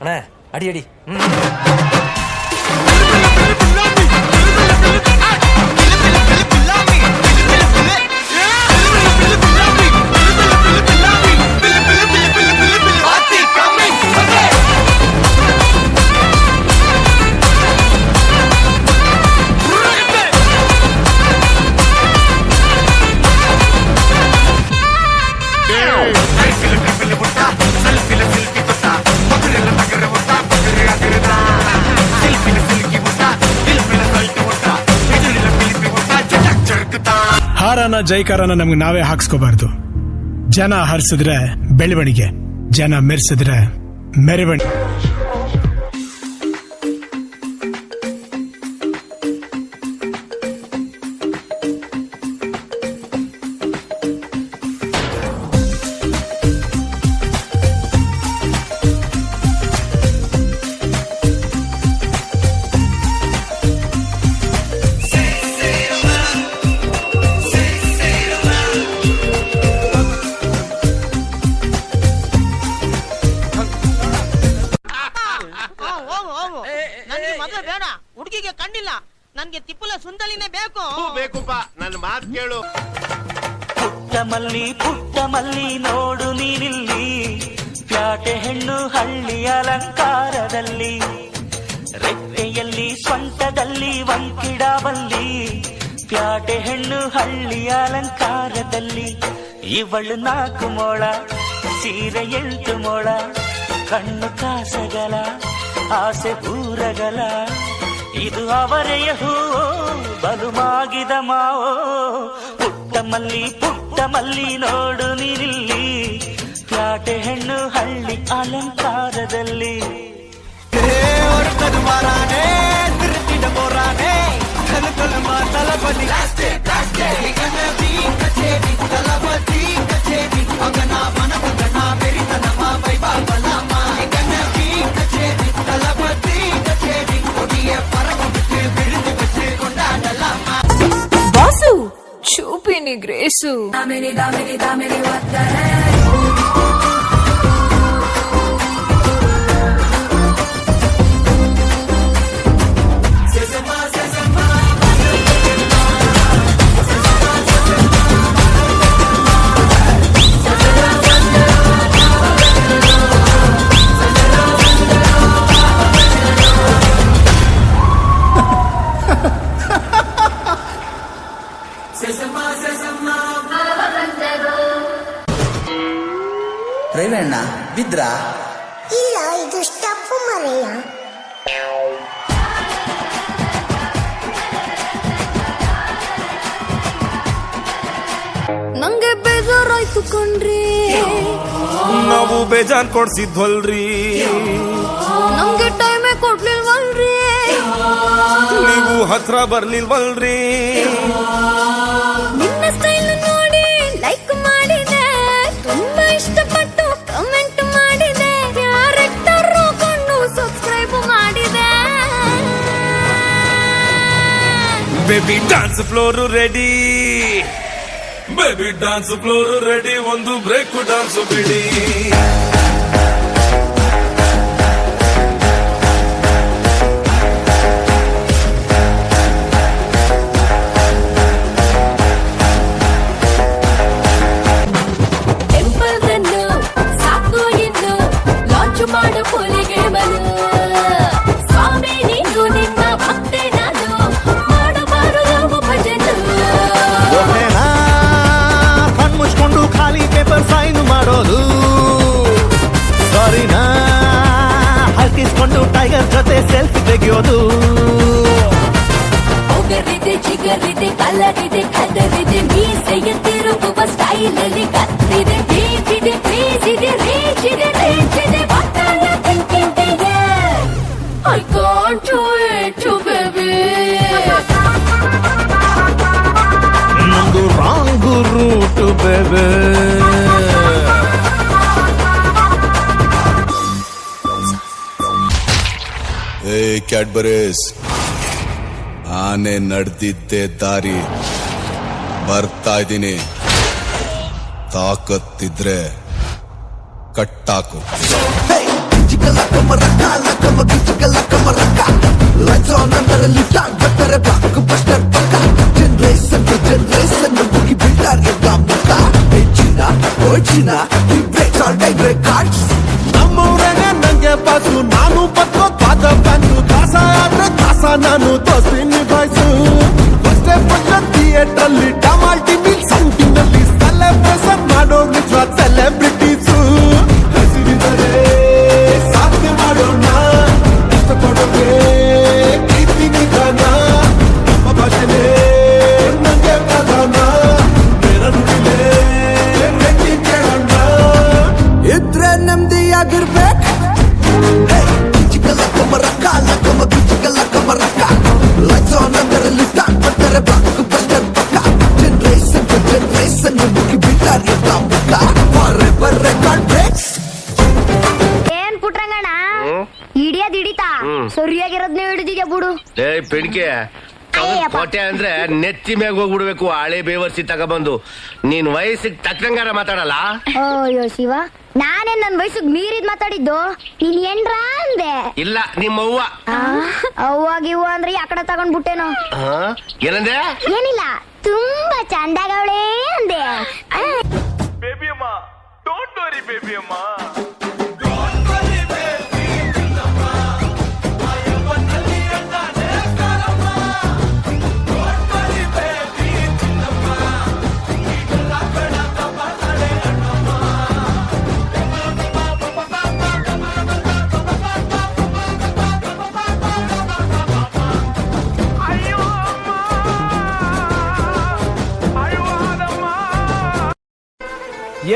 ಅಣ್ಣ ಅಡಿ ಅಡಿ. ಹಾರನ ಜೈಕಾರನ ನಮ್ಗೆ ನಾವೇ ಹಾಕ್ಸ್ಕೋಬಾರ್ದು. ಜನ ಹರಿಸಿದ್ರೆ ಬೆಳವಣಿಗೆ, ಜನ ಮೆರೆಸಿದ್ರೆ ಮೆರವಣಿಗೆ. ಹುಡುಗಿಗೆ ಕಂಡಿಲ್ಲ, ನನ್ಗೆ ತಿಪ್ಪಲ ಸುಂದಲಿನೇ ಬೇಕು. ಬೇಕುಪ್ಪ, ನನ್ನ ಮಾತು ಕೇಳು. ಪುಟ್ಟ ಮಲ್ಲಿ ನೋಡು ನೀನಿಲ್ಲಿ, ಪ್ಯಾಟೆ ಹೆಣ್ಣು ಹಳ್ಳಿ ಅಲಂಕಾರದಲ್ಲಿ, ರೆಟ್ಟೆಯಲ್ಲಿ ಸ್ವಂಟದಲ್ಲಿ ವಂಕಿಡಾವಲ್ಲಿ, ಪ್ಯಾಟೆ ಹೆಣ್ಣು ಹಳ್ಳಿ ಅಲಂಕಾರದಲ್ಲಿ. ಇವಳು 4 ಮೊಳ, ಸೀರೆ 8 ಮೊಳ, ಕಣ್ಣು ಕಾಸಗಲ, ಆಸೆ ಊರಗಲ, ಇದು ಅವರೆಯ ಹೂವೋ ಬಲುಮಾಗಿದ ಮಾವೋ. ಪುಟ್ಟ ಮಲ್ಲಿ ನೋಡು ನೀನಿಲ್ಲಿ, ಪ್ಯಾಟೆ ಹೆಣ್ಣು ಹಳ್ಳಿ ಅಲಂಕಾರದಲ್ಲಿ. బాసు చూపిని గ్రేసు ರೇವಣ್ಣ ಬಿದ್ರಾ? ಇಲ್ಲ, ಇದು ಸ್ಟಫ್ ಮರೆಯ. ನಂಗೆ ಬೇಜಾರಾಯ್ತು ಕಣ್ರಿ, ನಾವು ಬೇಜಾರ್ ಕೊಡ್ಸಿದ್ವಲ್ರಿ, ನಂಗೆ ಟೈಮೇ ಕೊಡ್ಲಿಲ್ವಲ್ರಿ, ನೀವು ಹತ್ರ ಬರ್ಲಿಲ್ವಲ್ರಿ. ನಿನ್ನ ಸ್ಟೈಲ್ ನೋಡಿ ಲೈಕ್ ಮಾಡಿದೆ, ತುಂಬಾ ಇಷ್ಟಪಟ್ಟು ಕಮೆಂಟ್ ಮಾಡಿದೆ, ಕ್ಯಾರೆಕ್ಟರ್ ಕೊಂಡು ಸಬ್ಸ್ಕ್ರೈಬ್ ಮಾಡಿದೆ. Baby dance floor ready, baby dance floor ready, ಒಂದು ಬ್ರೇಕ್ ಡಾನ್ಸ್ ಬಿಡಿ. ಮಾಡು ಪುಲಿಗೆ ಬಲು ಸ್ವಾಮಿ, ನೀನು ನಿನ್ನ ಭಕ್ತೆ ನಾನು, ಮಾಡಬಾರದು ಭಜನೆ. ಕಣ್ಮುಚ್ಕೊಂಡು ಖಾಲಿ ಪೇಪರ್ ಸೈನ್ ಮಾಡೋದು ಸಾರಿನಾ, ಹಾಕಿಸ್ಕೊಂಡು ಟೈಗರ್ ಜೊತೆ ಸೆಲ್ಫಿ ತೆಗೆಯೋದು. ಒಗರಿದೆ ಜಿಗರಿದೆ ಕಲರಿದೆ ಕದರಿದೆ, ಮೀಸೆಯ ತಿರುಗುವ ಸ್ಟೈಲಲ್ಲಿ ಕತ್ತಿದೆ, ಬೀಚಿದೆ ಪ್ರೀಸಿದೆ ರೀಚಿದೆ ರೇಚಿದೆ, ಒಟ್ಟಾಗ ತಿಂತಿದೆ. I can't wait to baby. ನಮ್ದು ರಾಂಗ್ ರೂಟ್ ಬೇಬಿ. ಏ ಕ್ಯಾಡ್ಬರೀಸ್, ಆನೆ ನಡೆದಿದ್ದೆ ದಾರಿ, ಬರ್ತಾ ಇದ್ದೀನಿ. ತಾಕತ್ತಿದ್ರೆ ಕಟ್ಟಾಕು. ನಮ್ಮೂರೇನೆ ನಂಗೆ ಬಾಸು, ನಾನು ಬದುಕೋ ಪಾದ ಫ್ಯಾನ್ಸು. ಕಾಸ ಆದ್ರೆ ಕಾಸ, ನಾನು ದೋಸ್ತಿ ನಿಭಾಯಿಸು. ಫಸ್ಟ್ ಥಿಯೇಟರ್ ಅಲ್ಲಿ ಟಮಾಲ್ಟಿ ಮೀಲ್ ಸೌಟಿನಲ್ಲಿ ಸೆಲೆಬ್ರೇಷನ್ ಮಾಡೋ ನಿಜವಾದ ಸೆಲೆಬ್ರಿಟೀಸು. ಹಸಿರಿದರೆ ಸಾಧನೆ ಮಾಡೋಣ, ಇಷ್ಟಪಡೋಕೆ ಪ್ರೀತಿ ನಿಧಾನ. ನಮ್ಮ ಭಾಷೆನೇ ನಂಗೆ ಪ್ರಧಾನ, ಬೇರೆ ನುಡಿಲೇ ಬೆಟ್ಟಿ ಕೇಳೋಣ. ಇದ್ರೆ ನೆಮ್ಮದಿಯಾಗಿರ್ಬೇಕು. ಏನ್ ಪುಟ್ರಂಗಣ್ಣ ಹಿಡಿಯೋದ್ ಹಿಡಿತಾ ಸರಿಯಾಗಿರೋದ್ನೇ ಹಿಡಿದಿದ್ಯಾ ಬಿಡು. ಪಿಡಿಕೆ ಕೋಟೆ ಅಂದ್ರೆ ನೆತ್ತಿ ಮ್ಯಾಗ ಹೋಗ್ಬಿಡ್ಬೇಕು. ಹಳೆ ಬೇವರ್ಸಿ ತಗೊಬಂದು ನೀನ್ ವಯಸ್ಸಿಗೆ ತಕ್ಕಂಗಾರ ಮಾತಾಡಲ್ಲ. ಅಯ್ಯೋ ಶಿವ, ನಾನೇನ್ ನನ್ ವಯಸ್ಸಿಗೆ ಮೀರಿದ್ ಮಾತಾಡಿದ್ದು. ನೀನ್ ಏನ್ರ ಅಂದೆ? ಇಲ್ಲ ನಿಮ್ಮ ಅವ್ವ. ಅವ್ವಾಗಿವ ಅಂದ್ರೆ ಯಾಕಡೆ ತಗೊಂಡ್ಬಿಟ್ಟೇನೋ. ಏನಂದೆ? ಏನಿಲ್ಲ, ತುಂಬಾ ಚಂದಾಗವಳೆ ಅಂದೆ. ಬೇಬಿ ಅಮ್ಮ, ಡೋಂಟ್ ವರಿ ಬೇಬಿ ಅಮ್ಮ.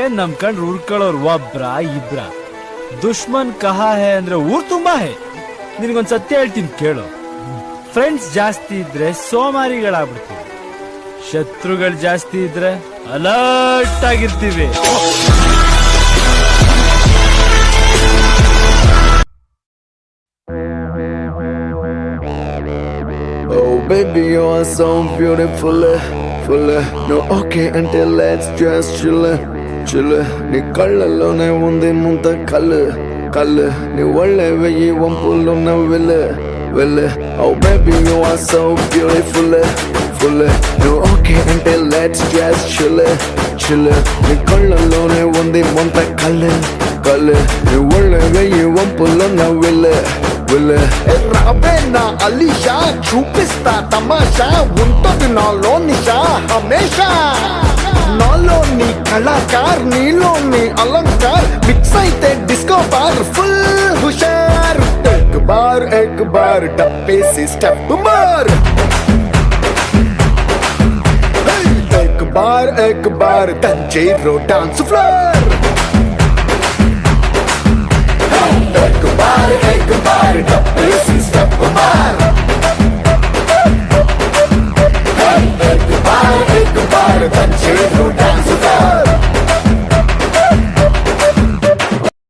ಏನ್ ನಮ್ ಕಂಡ್ರು ಉರ್ಕೊಳ್ಳೋರ್ ಒಬ್ರ ಇಬ್ರ, ದುಶ್ಮನ್ ಕಹಾ ಹೇ ಅಂದ್ರೆ ಊರ್ ತುಂಬಾ ಹೇ. ನಿನಗೊಂದ್ ಸತ್ಯ ಹೇಳ್ತೀನಿ ಕೇಳು, ಫ್ರೆಂಡ್ಸ್ ಜಾಸ್ತಿ ಇದ್ರೆ ಸೋಮಾರಿಗಳಾಗ್ಬಿಡ್ತೀವಿ, ಶತ್ರುಗಳು ಜಾಸ್ತಿ ಇದ್ರೆ ಅಲರ್ಟ್ ಆಗಿರ್ತೀವಿ. Oh baby, you are so beautiful, full. No okay until let's just chill. నీ కళ్ళలోనే ఉంది ముంత కళ్ళు నీ ఒళ్ళేవే ఈ వంపులున్న వెళ్ళ. Oh baby, you are so beautiful, full. No okay until let's just chill. నీ కళ్ళలోనే ఉంది ముంత కళ్ళు నీ ఒళ్ళేవే ఈ వంపులున్న వెళ్ళ. రాబే నా అలీషా, చూపిస్తా తమాషా, ఉంటుంది నాలో నిషా హమేషా. నాలో నీ కళాకార్, నీలో నీ అలంకార్, మిక్స్ అయితే డిస్కో బార్ ఫుల్ హుషార్. एक बार डब्बे से स्टेप मार. एक बार तंजेरो डांस फ्लोर.